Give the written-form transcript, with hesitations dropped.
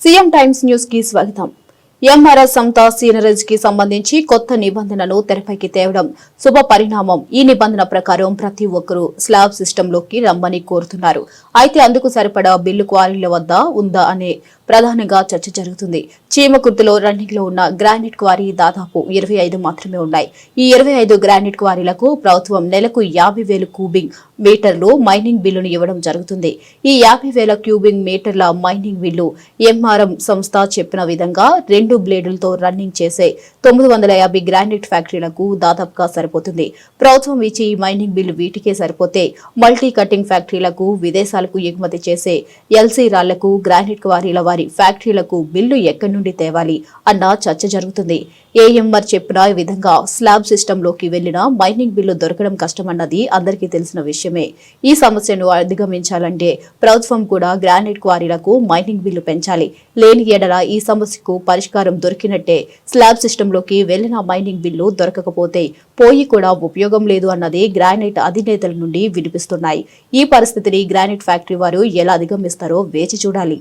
CM times news కి స్వాగతం. MRS సంస్థ సీనరేజ్ కి సంబంధించి కొత్త నిబంధనను తెరపైకి తేవడం శుభ పరిణామం. ఈ నిబంధన ప్రకారం ప్రతి ఒక్కరూ స్లాబ్ సిస్టంలోకి రమ్మని కోరుతున్నారు. అయితే అందుకు సరిపడా బిల్లు క్వారీల వద్ద ఉందా అనే ప్రధానంగా చర్చ జరుగుతుంది. చీమకుర్తిలో రన్నింగ్ లో ఉన్న గ్రానైట్ క్వారీ దాదాపు 25 మాత్రమే ఉన్నాయి. ఈ 25 గ్రానైట్ క్వారీలకు ప్రభుత్వం నెలకు 50,000 క్యూబిక్ మీటర్లు మైనింగ్ బిల్లును ఇవ్వడం జరుగుతుంది. ఈ 50,000 క్యూబిక్ మీటర్ల మైనింగ్ బిల్లు ఎంఆర్ఎం సంస్థ చెప్పిన విధంగా 2 బ్లేడులతో రన్నింగ్ చేసే 950 గ్రానైట్ ఫ్యాక్టరీలకు దాదాపుగా సరిపోతుంది. ప్రభుత్వం ఇచ్చే ఈ మైనింగ్ బిల్లు వీటికే సరిపోతే మల్టీ కటింగ్ ఫ్యాక్టరీలకు, విదేశాలకు ఎగుమతి చేసే ఎల్సీ రాళ్లకు, గ్రానైట్ క్వారీల వారి ఫ్యాక్టరీలకు బిల్లు ఎక్కడి నుండి తేవాలి అన్న చర్చ జరుగుతుంది. ఏఎంఆర్ చెప్పిన విధంగా స్లాబ్ సిస్టంలోకి వెళ్లిన మైనింగ్ బిల్లు దొరకడం కష్టమన్నది అందరికీ తెలిసిన విషయమే. ఈ సమస్యను అధిగమించాలంటే ప్రభుత్వం కూడా గ్రానైట్ క్వారీలకు మైనింగ్ బిల్లు పెంచాలి. లేని ఎడల ఈ సమస్యకు పరిష్కారం దొరికినట్టే. స్లాబ్ సిస్టంలోకి వెళ్లిన మైనింగ్ బిల్లు దొరకకపోతే పోయి కూడా ఉపయోగం లేదు అన్నది గ్రానైట్ అధినేతల నుండి వినిపిస్తున్నాయి. ఈ పరిస్థితిని గ్రానైట్ ఫ్యాక్టరీ వారు ఎలా అధిగమిస్తారో వేచి చూడాలి.